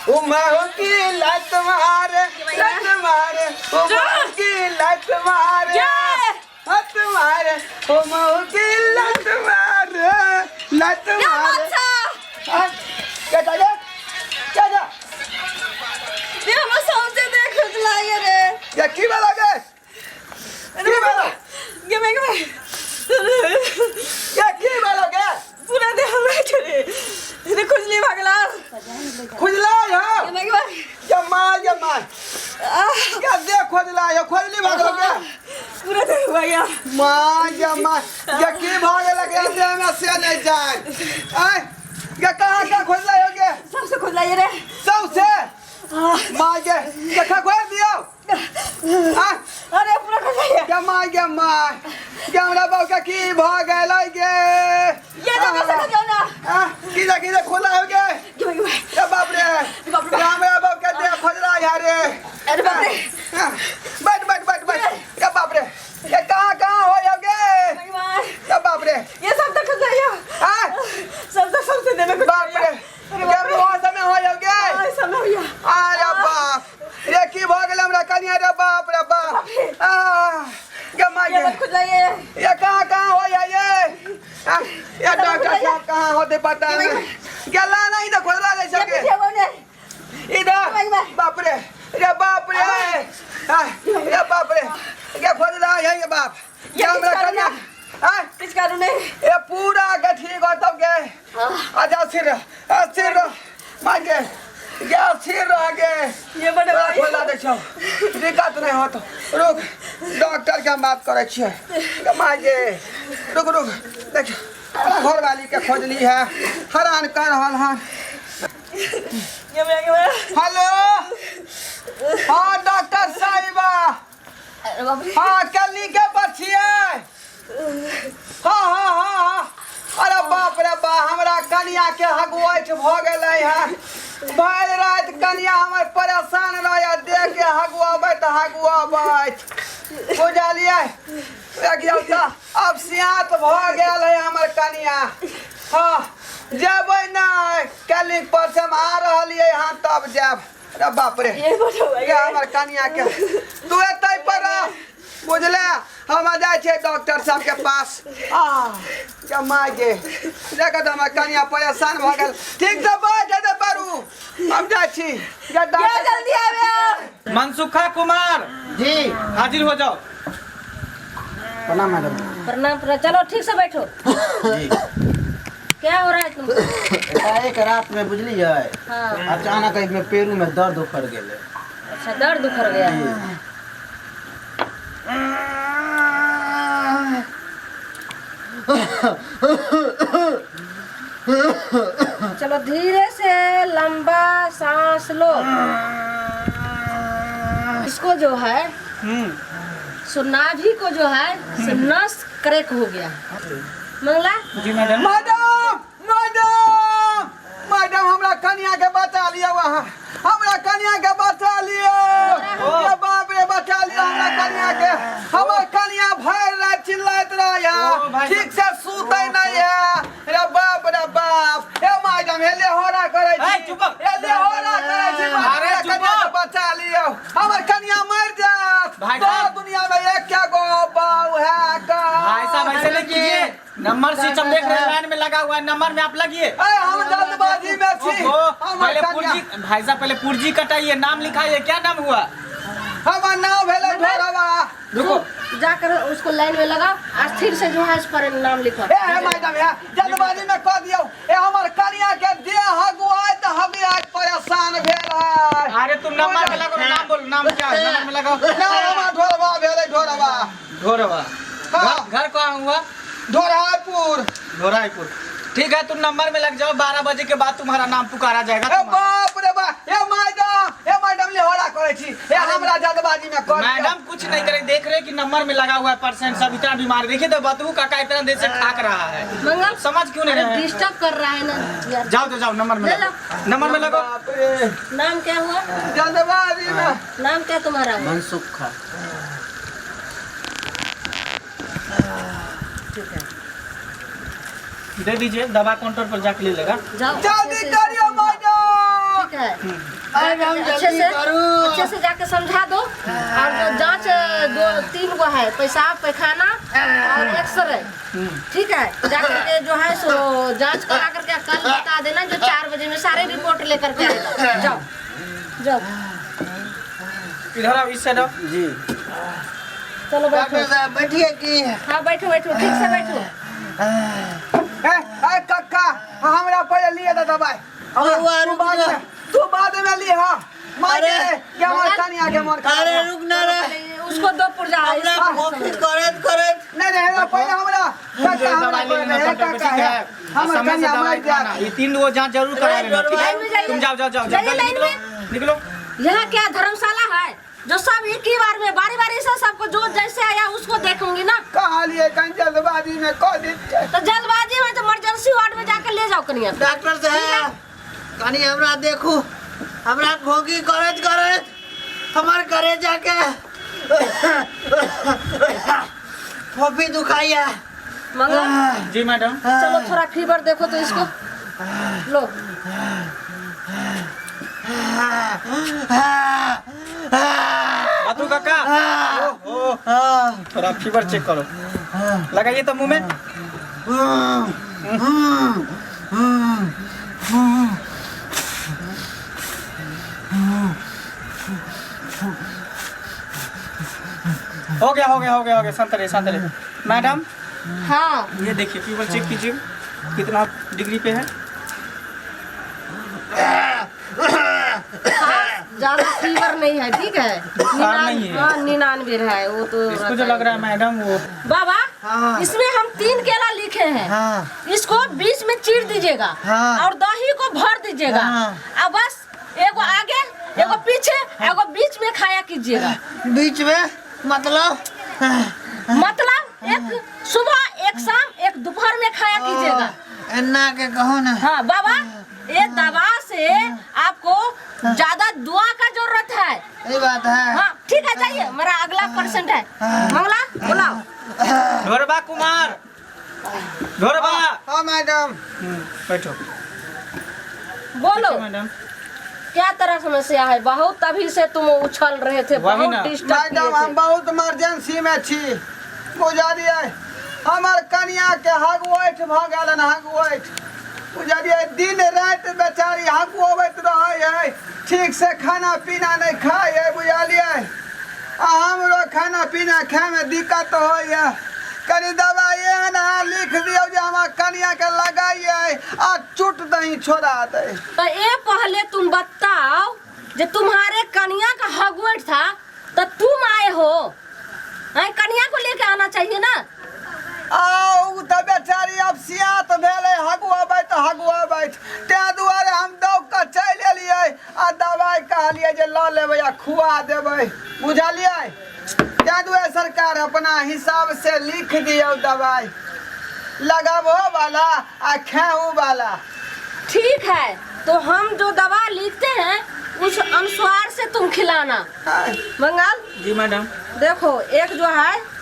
उमहू की लत मारे उमहू की लत मारे हत मारे उमहू की लत मारे क्या चाहिए क्या जा ये हम समझे देख लागे रे ये की वाला गे की वाला गे मैं ये की वाला गे पूरा दे हमें चले इधर खुजली भागला खुजला है गे मैं क्या मार क्या दे खुजला है खुजली भागो क्या पूरा दे भैया मां क्या की भागे लगे दे में से नहीं जाए आए क्या कहां खुजला हो गया सबसे खुजला ये रे सबसे मां के क्या खोल दियो अरे पूरा खुजला ये क्या हमरा बाबू का की भाग गए गे ये जगह से जाओ ना किधर खोला हो गया ए बाप रे हमरा बाबू का दे खोजला यार रे अरे बाप रे बैठ ए बाप रे ये कहां हो गए ए बाप रे ये सब तो खुजला ये सब दे में बाप रे क्या बहुत समय हो गए समय हुआ अरे बाप रे की भाग गए हमरा कनिया रे बाप क्या मार ये खुजला ये कहां हो ये डॉक्टर साहब कहां होते पता नहीं क्या लाना इधर खोला ले सके इधर बाप रे ये बाप रे क्या खोला है ये बाप क्या हमरा कन्या किस कारण है ये पूरा गठी गौतम के आजा सिर मार के क्या सिर रह गए ये बड़े भाई खोला दे छौ दिक्कत नहीं हो तो रुक डॉक्टर के बात करे छिए कमाजे रुक देख घर वाली के खोजली है हैरान कर रहल हन हेलो हाँ डॉक्टर साहिबा हाँ कली के बचिए हाँ अरे बाप रे बा हमरा कनिया के हगुआठ भ गेलै है भर रात कनिया हमर परेशान रह देख के हगुआबैत बुझलिए अब सियात भ गेल है हमर कनिया हाँ जेबै नहीं कल पर से हम आ रहलिए यहाँ तब जाब अरे बाप रे हमर कनिया के तू एतै पर बुझले हम जाए छे डॉक्टर साहब के पास क्या मागे देखा तो हमारे कनिया परेशान भ गेल ठीक से बैठ दे पारू हम जाए छी जल्दी आवे मनसुखा कुमार जी हाजिर हो जाओ प्रणाम मैडम प्रणाम चलो ठीक से बैठो जी क्या हो रहा है तुमको एक रात में बुझलिए हाँ। अचानक में पैरू में दर्द उखड़ गेले अच्छा दर्द उखड़ गया चलो धीरे से लंबा सांस लो इसको जो है सो नाभि को जो है सो नस क्रैक हो गया मंगला जी मैडम मैडम हमरा कन्या के बचा लिया वहाँ हमरा कन्या के बचा लियो ये बाप रे बचा लियो हमरा कन्या के हमर कन्या भर रात चिल्लात रहा ठीक से सूते नहीं है रे बाप ए मैडम हेले होरा करे छी हेले होरा करे छी अरे कन्या के बचा लियो हमर कन्या मर जात तो दुनिया में एक क्या गो बाऊ है का भाई साहब ऐसे नहीं कीजिए नंबर सिस्टम देख रहे हैं लाइन में लगा हुआ है नंबर में आप लगिए हम जल्दबाजी में छी पहले पुर्जी भाई साहब पहले पुर्जी कटाइए नाम लिखाइए क्या नाम हुआ हमारा नाम भेले ढोरवा रुको जाकर उसको लाइन में लगाओ अस्थिर से जो है इस पर नाम लिखो ए मैडम है जल्दबाजी में कह दियो ए हमर कन्या के देह हगुआई त हमी आज परेशान भेल है अरे तुम नंबर में लगाओ नाम बोलो नाम क्या है नंबर में लगाओ नाम ढोरवा भेले ढोरवा घोरवा घर कहाँ हुआ ढोराईपुर ठीक है तुम नंबर में लग जाओ 12 बजे के बाद तुम्हारा नाम पुकारा जाएगा ए बाप रे बा ए मैडम ले होरा करे छी ए हमरा जल्दबाजी में कर मैडम कुछ नहीं करे देख रहे कि नंबर में लगा हुआ है परसेंट सब इतना बीमार देखिए तो बतू काका इतना देर से खाक रहा है मंगल समझ क्यों नहीं रहे डिस्टर्ब कर रहा है ना यार जाओ नंबर में नंबर में लगो बाप रे नाम क्या हुआ जल्दबाजी में नाम क्या तुम्हारा मनसुखा ठीक है दे दीजिए दवा काउंटर पर जाके ले लेगा जाओ जल्दी करियो मैडम के है अच्छे से जाके समझा दो। और जो जांच 2-3 गो है, पेशाब पैखाना और एक्सरे, ठीक है, जाकर के जो है सो जांच करा करके कल बता देना, जो 4 बजे में सारे रिपोर्ट लेकर के आएगा। जाओ जाओ इधर आओ, इस साइड आओ। जी चलो बैठो। बैठिए कि हाँ बैठो बैठो, ठीक से बैठो। कक्का हमरा पहले लिए था दवाई, तू बाद में लिए। हाँ मारे क्या मार खानी आके मार खा। अरे रुक ना रे, उसको 2 पुर्जा हमरा भोंकी करत नहीं नहीं पहले हमरा कक्का हमरा पहले कक्का है हम समय से कन्या दवाई मार खाना, ये 3 गो जांच जरूर करा लेना, ठीक लाइन में है? जाइए। तुम जाओ जाओ जाओ, जाइए जल्दी लाइन निकलो में। निकलो। यहाँ क्या धर्मशाला है जो सब एक ही बार में बारी बारी से सबको जो जैसे आया उसको देखूंगी ना। कहा लिए कहीं जल्दबाजी में कह दी। तो जल्दबाजी में तो इमरजेंसी वार्ड में जाकर ले जाओ कनिया। डॉक्टर साहब कनी हमरा देखू, हमरा भोंकी करत करत हमार घरे जाके फोफी दुखाइया। मंगल जी मैडम। चलो थोड़ा फीवर देखो तो इसको लो। बातू काका, ओ थोड़ा फीवर चेक करो, लगाइए तो मुंह में। हो गया हो गया हो गया हो गया, शांत रहिए शांत रहिए। मैडम हाँ ये देखिए, फीवर चेक कीजिए कितना डिग्री पे है। ज्यादा फीवर नहीं है, ठीक है। नहीं है। हाँ 99 है वो तो। इसको जो लग रहा है मैडम वो बाबा हाँ। इसमें हम 3 केला लिखे हैं। हाँ। इसको बीच में चीर दीजिएगा हाँ। और दही को भर दीजिएगा। हाँ। अब बस एगो आगे एगो पीछे एगो बीच में खाया कीजिएगा। बीच में मतलब मतलब एक सुबह एक शाम एक दोपहर में खाया कीजिएगा। एन्ना के कहो ना। हाँ बाबा, ये दवा से आपको ज्यादा दुआ का जरूरत है। ये बात है। हाँ ठीक है, जाइए, मेरा अगला पेशेंट है। मंगला बुलाओ। ढोरबा कुमार, ढोरबा। हाँ मैडम बैठो। बोलो मैडम क्या तरह समस्या है? बहुत तभी से तुम उछल रहे थे, वही बहुत ना। डिस्टर्ब मैडम हम किए थे। बहुत इमरजेंसी में छी, बुझलिए हमार कन्या के हगवैठ भ गेलन। हगवैठ बुझलिए दिन रात बेचारी हगवैत रहे है, ठीक से खाना पीना नहीं खाए है, बुझलिए हमरो खाना पीना खाए में दिक्कत हो है। कनी दवाई ना लिख दियो जो हमार कन्या के लगाइए आ चुट दही छोड़ा दे। तो ये पहले तुम बताओ, जो तुम्हारे कन्या का हगवट था तो तुम आए हो, कन्या को लेके आना चाहिए ना। आओ तो बेचारी अब सियात भेले हगुआबैत ते दुआरे हम दौड़ के चल एलिए आ दवाई कहलिए जे ल लेबै आ खुआ देबै, बुझलिए। ते दुआरे सरकार अपना हिसाब से लिख दियो दवाई, लगाबो वाला आ खाओ वाला। ठीक है, तो हम जो दवा लिखते हैं उस अनुसार से तुम खिलाना। मंगल जी मैडम। देखो, एक जो है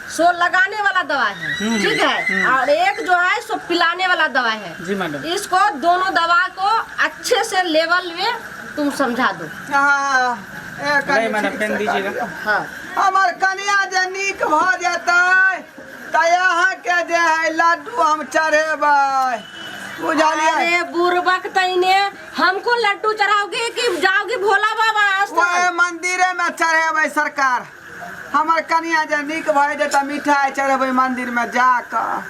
सो लगाने वाला दवा है, ठीक है, और एक जो है सो पिलाने वाला दवा है। जी मैडम। इसको दोनों दवा को अच्छे से लेवल में तुम समझा दो। हाँ नहीं मैडम, पेन दीजिएगा। हाँ हमार कन्या जे नीक भ जेतै त यहाँ के जे है लड्डू हम चढ़ेबै, बुझलिए। अरे बुरबक तईने हमको लड्डू चढ़ाओगे कि जाओगे भोला बाबा ओए आस्थान? मंदिरे में चढ़ेबै सरकार। हमार कन्या जे नीक भ जेतै मिठाई चढ़ेबै मंदिर में जाकर।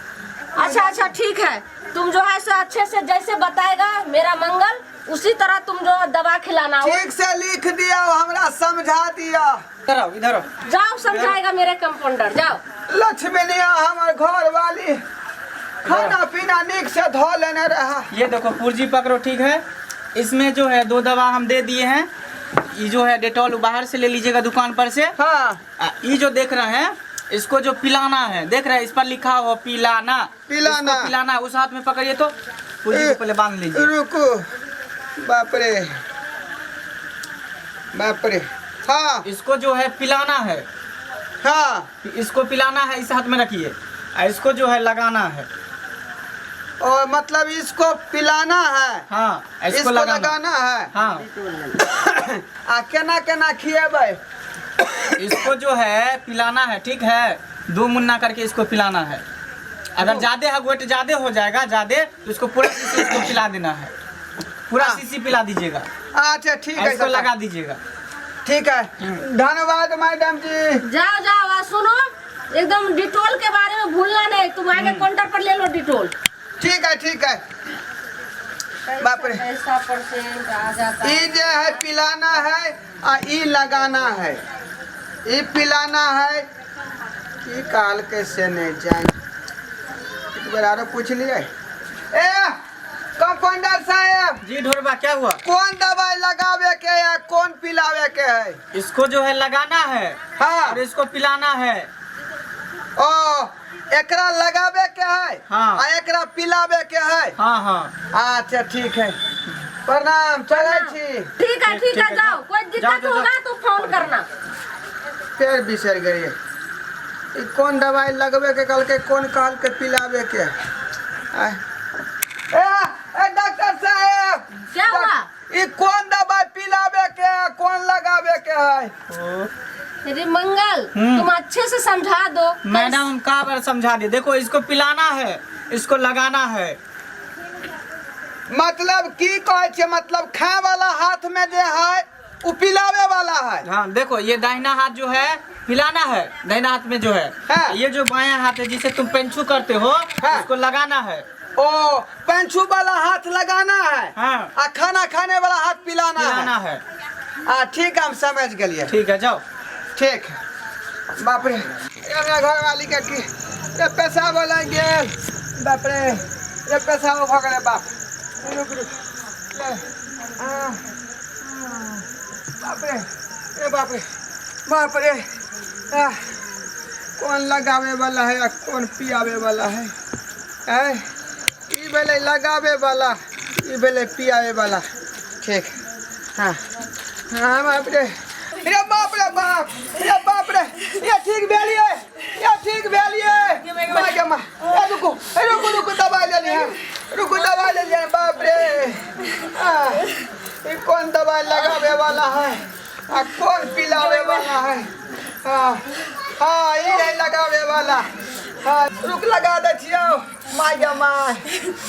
अच्छा अच्छा ठीक है, तुम जो है सो अच्छे से जैसे बताएगा मेरा मंगल, उसी तरह तुम जो दवा खिलाना हो। ठीक से लिख दिया, हमरा समझा दिया। इधर आओ, इधर आओ। जाओ समझाएगा मेरे कंपाउंडर, जाओ। लक्ष्मीनिया हमार घर वाली खाना पीना नीक से धो लेने रहा। ये देखो पुर्जी पकड़ो, ठीक है। इसमें जो है 2 दवा हम दे दिए हैं। ये जो है डेटॉल बाहर से ले लीजिएगा दुकान पर से। हाँ ये जो देख रहे हैं इसको जो पिलाना है, देख रहे हैं इस पर लिखा हो पिलाना। पिलाना। इसको पिलाना, उस हाथ में पकड़िए तो पुर्जी को पहले बांध लीजिए। रुको, बाप रे बाप रे। हाँ इसको जो है पिलाना है, हाँ इसको पिलाना है, इस हाथ में रखिए। और इसको जो है लगाना है। और मतलब इसको पिलाना है। हाँ इसको लगाना है। हाँ आ केना केना खिएबै? इसको जो है पिलाना है, ठीक है, 2 मुन्ना करके इसको पिलाना है। अगर ज्यादा है, वेट ज्यादा हो जाएगा ज्यादा, तो इसको पूरा शीशी इसको पिला देना है, पूरा शीशी पिला दीजिएगा। अच्छा ठीक है, इसको लगा दीजिएगा। ठीक है, धन्यवाद मैडम जी। जाओ जाओ, आज सुनो, एकदम डिटोल के बारे में भूलना नहीं, तुम आगे काउंटर पर ले लो डिटोल। ठीक है ठीक है। बाप रे, पैसा परसेंट आ जाता ये जो है पिलाना है आ ई लगाना है, ई पिलाना है कि काल कैसे नहीं जाए। एक बार आरो पूछ लिए। ए कंपाउंडर साहब जी ढोरबा, क्या हुआ? कौन दवाई लगावे के है, कौन पिलावे के है? इसको जो है लगाना है हाँ और इसको पिलाना है। ओ एकरा लगावे के है हाँ। आ एकरा पिलावे के है। हाँ हाँ अच्छा ठीक है, प्रणाम, चले छी। ठीक है ठीक है, जाओ, कोई दिक्कत होगा तो फोन करना। फिर बिसर गई। ई कौन दवाई लगवे के कल के, कौन कहल के पिलावे के? ए डॉक्टर साहब, क्या हुआ? ई कौन दवाई पिलावे के है, कौन लगावे के है? अरे मंगल, तुम अच्छे से समझा दो। मैडम हम कहाँ बार समझा दिए, देखो इसको पिलाना है, इसको लगाना है। मतलब की कहे छे, मतलब खाए वाला हाथ में जे है उ पिलावे वाला है। हाँ देखो, ये दाहिना हाथ जो है पिलाना है, दाहिना हाथ में जो है। हाँ। ये जो बायां हाथ है जिसे तुम पेंछू करते हो, हाँ। इसको लगाना है। ओ पेंछू वाला हाथ लगाना है। हाँ। आ खाना खाने वाला हाथ पिलाना है। ठीक है, हम समझ गए। ठीक है, जाओ। ठीक है। बाप रे, ये मेरा घर वाली का की ये पैसा बोला गेल। बाप रे, ये पैसा हो गए बाप। रुक रुक ले। बाप रे, ए बाप रे, बाप रे। कौन लगावे वाला है या कौन पियावे वाला है? ई बेले लगावे वाला, ई बेले पियावे वाला। ठीक, हाँ हाँ बाप रे, ये बाप रे बाप, ये बाप रे, ये ठीक भेलिए, ये ठीक भेलिए। माँ के माँ, रुको रुको रुको, दवाई ले लिया, रुको दवाई ले लिया। बाप रे, ये कौन दवाई लगावे वाला है और कौन पिलावे वाला है? हाँ हाँ, ये है लगावे वाला। हाँ रुक, लगा दे छियो माँ के माँ,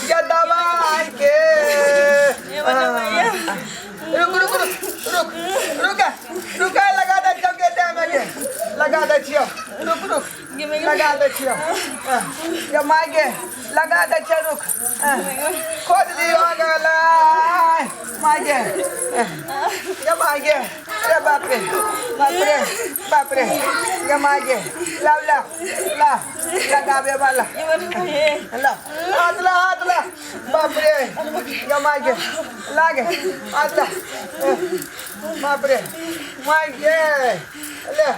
ये दवाई के। रुक रुक रुक रुक रुक रुक, लगा दे छियो के टाइम के, लगा दे छियो। रुक रुक, लगा दे छियो। ये माँ के लगा दे छियो, रुक। खोद दियो गला माँ के, ये माँ के। अरे बाप रे, बाप रे, बाप रे, ये माँ के ला ला ला, लगावे वाला ला, हाथ ला हाथ ला। बाप रे, ये माँ के लागे हाथ ला। बाप रे, माँ के ले,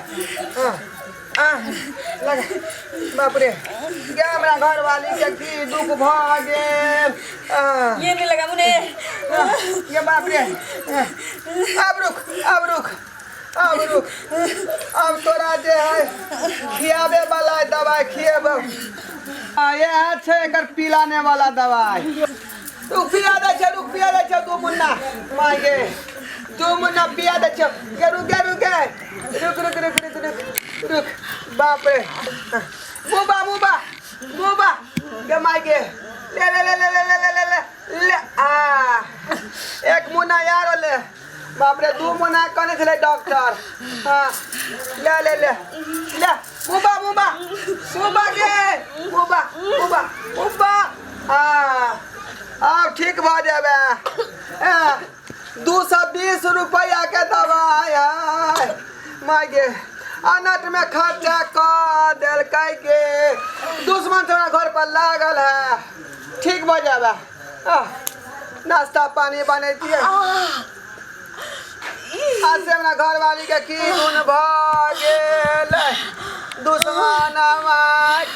लगा। बाप रे, क्या हमारा घर वाली के की दुख भागे। ये नहीं लगा मुझे। ये बाप रे, अब रुक अब रुक अब रुक, अब तोरा जे है खियावे वाला दवाई खिएब। ये है छे एकर पिलाने वाला दवाई। रुक पिया दे छे, रुक पिया दे छे 2 मुन्ना मांगे, 2 मुन्ना पिया दे छे। के रुक रुक रुक रुक रुक रुक रुक। बाप रे, मुबा मुबा मुबा के मांगे, ले ले ले ले ले ले ले ले ले। एक मुन्ना यार ले। बाप रे, 2 मुन्ना कने छले डॉक्टर। हाँ ले ले ले ले, मुबा मुबा मुबा के, मुबा मुबा मुबा। अब ठीक भ जाबे। 220 रुपया के दवाई है मांगे, अनट में खर्चा कर दिल के, दुश्मन थोड़ा घर पर लागल है। ठीक हो जाबे। नाश्ता पानी बने दिए। आज से अपना घर वाली के की गुण भगेल, दुश्मन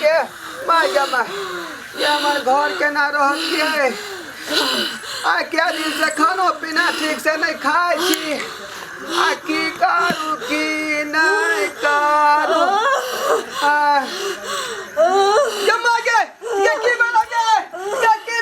के माँ जमा, ये हमारे घर के ना रह। आ क्या दिन से खानो पीना ठीक से नहीं खाए छी। आ की करू की नहीं करू। जमा के ये की बना के, ये की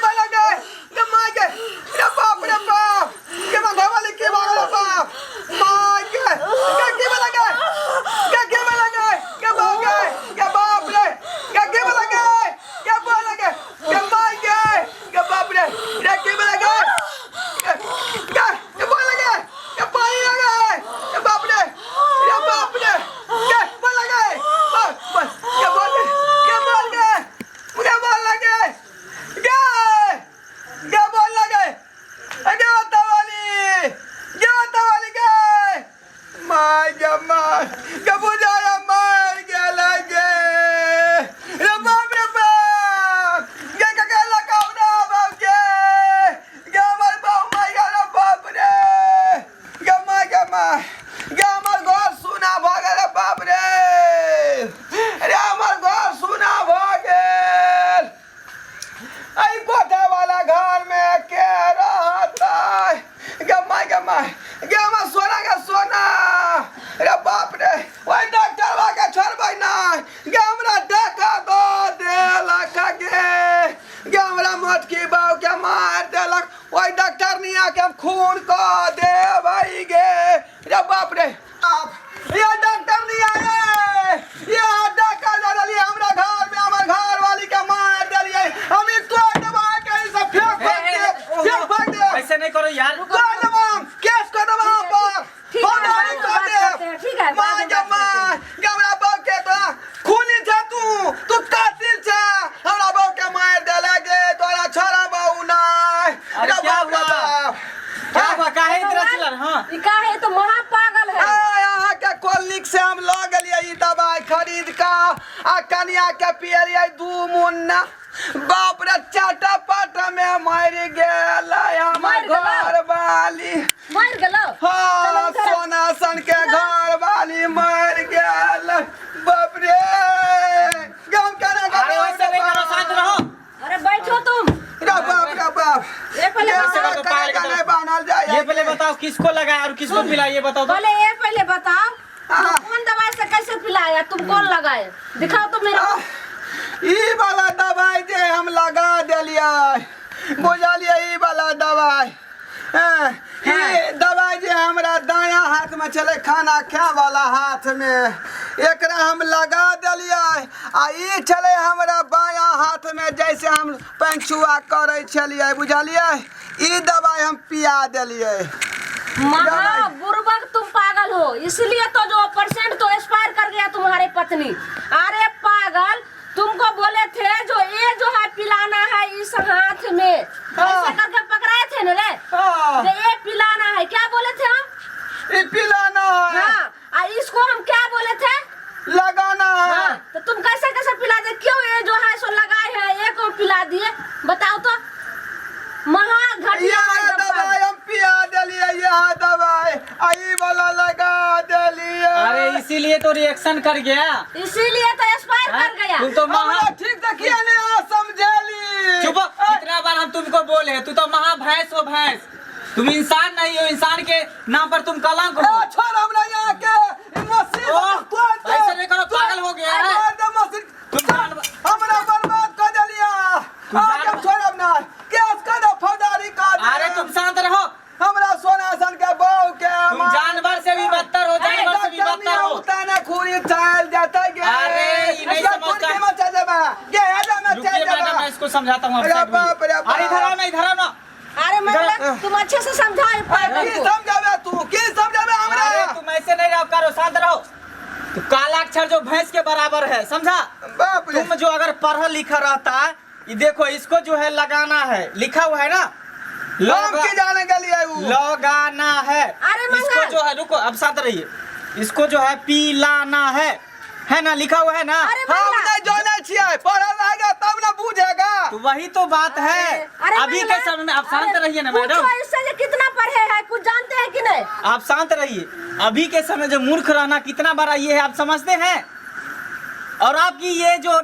कनिया के हम खून को दे भाई गे रे बाप रे आप ये डॉक्टर नहीं आए ये डॉक्टर डाली हमरा घर में हमर घर वाली के मार दिलिए हम इसको दबा के सब फेंक दे ऐसे नहीं करो यार। कोई दबा केस को दबा पर ठीक है, ठीक है, मां जमा हमरा बाप के तो खूनी छ तू कातिल छ हमरा बाप के मार दे लगे तोरा छोरा बाऊ ना अरे क्या हुआ काहे इतना चिल्ला? हां ई काहे तो महा पागल है। यहाँ के कोलिक से हम लो गलिए ई दवाई खरीद का आ कनिया के पियलिए 2 मुन्ना बाप रे चाटा पाटा में मर गेल हमर घर वाली मर गेलो। हाँ सोना सन के घर वाली मर गेल बाप रे गांव के ना अरे वैसे नहीं करो, शांत रहो। अरे बैठो तुम। रे बाप ये पहले ऐसे बताओ, करो तो पागल नहीं बानल जाए ये पहले बताओ किसको लगाया और किसको पिलाया ये बताओ तो। पहले ये पहले बताओ तुम कौन दवाई से कैसे पिलाया, तुम कौन लगाए दिखाओ तो मेरे को। ई वाला दवाई जे हम लगा देलिए बुझलिए ई वाला दवाई ई दवाई जे हमरा दायां हाथ में चले खाना खाए वाला हाथ में एकरा हम लगा देलिए आ ई चले हमरा बायां हाथ में जैसे हम पंचुआ करे छलिए बुझलिए ई दवाई हम पिया देलिए। महा बुर्बक तुम पागल हो, इसलिए तो जो ऑपरेशन तो एक्सपायर कर गया तुम्हारे पत्नी। अरे पागल तुमको बोले थे जो ये जो है पिलाना है इस हाथ में ऐसे करके पकड़ाए थे ना रे जो ये पिलाना है, क्या बोले थे हम? ई पिलाना है हाँ, इसको हम क्या बोले थे? लगाना है। हाँ, तो तुम कैसे कैसे पिला दे, क्यों ये जो है सो लगाए हैं एक को पिला दिए बताओ तो। महा घटिया ये दवाई हम पिया देलिए यह दवाई आई वाला लगा देलिए। अरे इसीलिए तो रिएक्शन कर गया, इसीलिए तो एक्सपायर कर गया। तुम तो महा हमरा ठीक देखिए नहीं समझेली। चुप, कितना बार हम तुमको बोले, तू तो महा भैंस हो भैंस, तुम इंसान नहीं हो, इंसान के नाम पर तुम कलंक हो। छोड़ हमरा यहाँ के मशीन ऐसे नहीं करो, पागल हो गया है। हमरा बर्बाद कर देलिया आके छोड़ब ना केस कर दो फौजदारी का। अरे तुम शांत रहो, हमरा सोना सन के बहू के तुम जानवर से भी बदतर हो, जानवर से भी बदतर हो। उताने खूरी चल जाता है। अरे ये नहीं समझता। रुकिए मैडम, मैं इसको समझाता हूँ। अरे बाप रे बाप। अरे इधर आओ ना, इधर आओ ना। अरे मतलब तुम अच्छे से समझाए पागल की को। समझावे तू की समझावे अरे हमरा। तुम ऐसे नहीं रहो, करो, शांत रहो। तो काला अक्षर जो भैंस के बराबर है, समझा? बाप रे तुम जो अगर पढ़ा लिखा रहता, ये देखो इसको जो है लगाना है, लिखा हुआ है ना, हम की जाने के लिए वो लगाना है। अरे इसको मंगल। जो है, रुको अब शांत रहिए, इसको जो है पिलाना है ना, लिखा हुआ है ना। अरे हम मंगला। नहीं जाने छिए, पढ़ल रहेगा तब ना बुझेगा। तो वही तो बात है। अरे अभी मंगला, के समय में आप शांत अरे रहिए ना पूछो मैडम, इससे ये कितना पढ़े हैं कुछ जानते हैं कि नहीं? आप शांत रहिए। अभी के समय जो मूर्ख रहना कितना बड़ा ये है, आप समझते हैं? और आपकी ये जो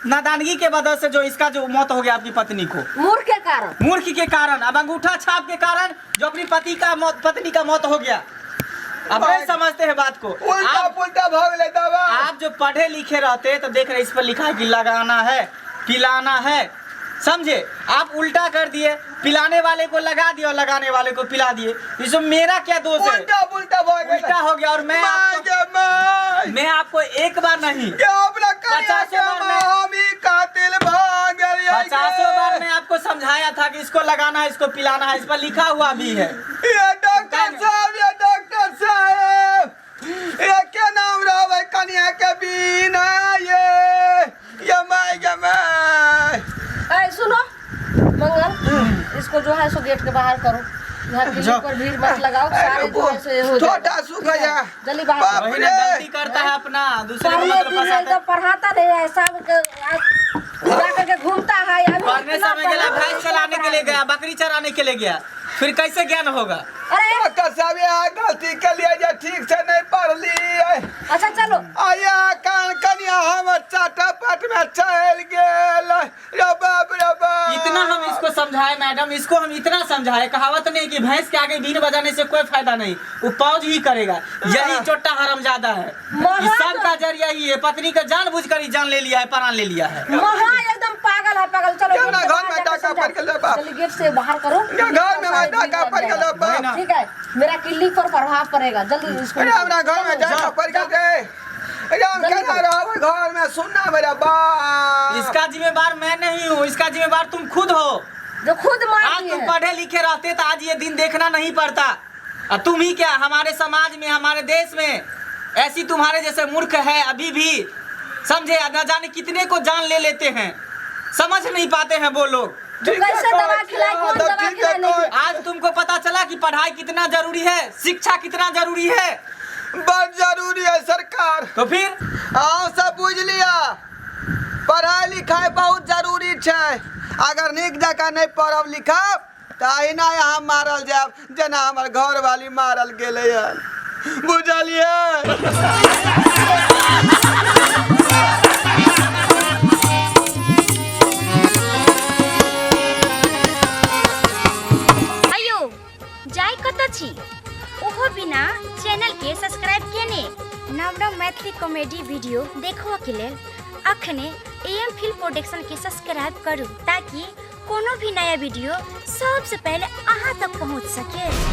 नादानगी के वजह से जो इसका जो मौत हो गया आपकी पत्नी को, मूर्ख के कारण। मूर्ख के कारण, अब अंगूठा छाप के कारण जो अपनी पत्नी का मौत हो गया। अब नहीं समझते हैं बात को। उल्टा पुल्टा भाग ले दवा। आप जो पढ़े लिखे रहते तो देख रहे इस पर लिखा है कि लगाना है, पिलाना है, समझे? आप उल्टा कर दिए, पिलाने वाले को लगा दिया और लगाने वाले को पिला दिए। इसमें मेरा क्या दोष है? उल्टा पुल्टा भाग उल्टा हो गया। और मैं आपको एक बार नहीं, 50 बार मैं आपको समझाया था कि इसको लगाना है, इसको पिलाना है, इस पर लिखा हुआ भी है। ये डॉक्टर साहब ये क्या नाम रहा भाई कन्या के बीना ये मैं ऐ सुनो मंगल, इसको जो है सो गेट के बाहर करो, यहाँ किसी पर भीड़ मत लगाओ, सारे जो है सो हो जाएगा। छोटा सूख गया। जल्दी बाहर। वही ना गलती करता है अपना, दूसरे को पहले मतलब दिन फंसाता एकदम है। पढ़ाता नहीं है, सब जाकर के घूमता है। अभी पढ़ने इतना समय गया, पढ़ा- भैंस चलाने के लिए गया, बकरी चराने के लिए गया, फिर कैसे ज्ञान होगा? अरे डॉक्टर साहब ये गलती के लिए जो ठीक से नहीं पढ़ ली अच्छा चलो। आया कान कन्या हम चाटा पट में चल गेल रे बाप रे बाप। इतना हम इसको समझाए मैडम, इसको हम इतना समझाए, कहावत नहीं कि भैंस के आगे बीन बजाने से कोई फायदा नहीं, वो पौज ही करेगा। यही चोट्टा हरामजादा है, इस सब का जरिया ही है। पत्नी का जानबूझकर ही जान ले लिया है, प्राण ले लिया है। महा एकदम पागल है, पागल। चलो क्यों ना गेट के घर बाहर में जाके डाका समझा। पड़ के ले बाप। जल्दी गेट से बाहर करो। घर में डाका पड़ गया वही ना। ठीक है, मेरा क्लिनिक पर प्रभाव पड़ेगा, जल्दी इसको अरे हमरा घर में डाका पड़ गया रे। अरे हम केना रहबै घर में, सुनना मेरा बाप। इसका जिम्मेवार मैं नहीं हूँ, इसका जिम्मेवार तुम खुद हो। जो खुद आज मारती तुम है। पढ़े लिखे रहते तो आज ये दिन देखना नहीं पड़ता। और तुम ही क्या, हमारे समाज में, हमारे देश में ऐसी तुम्हारे जैसे मूर्ख है अभी भी, समझे? न जाने कितने को जान ले लेते हैं, समझ नहीं पाते हैं वो लोग। तू कैसे दवा खिलाई, कौन दवा खिलाई नहीं? आज तुमको पता चला कि पढ़ाई कितना जरूरी है, शिक्षा कितना जरूरी है। बहुत जरूरी है सरकार। तो फिर अहाँ सब बुझ लिया, पढ़ाई लिखाई बहुत जरूरी है। अगर नीक जगह नहीं पढ़ब लिखब तो अहिना यहाँ मारल जाब, जना हमर घर वाली मारल गेले है, बुझलिए? अयो जाय कत छी ओहो बिना चैनल के सब्सक्राइब केने नव नव मैथिली कॉमेडी वीडियो देखो के लेल अखने एम फिल्म प्रोडक्शन के सब्सक्राइब करू ताकि कोनो भी नया वीडियो सबसे पहले अहाँ तक पहुँच सके।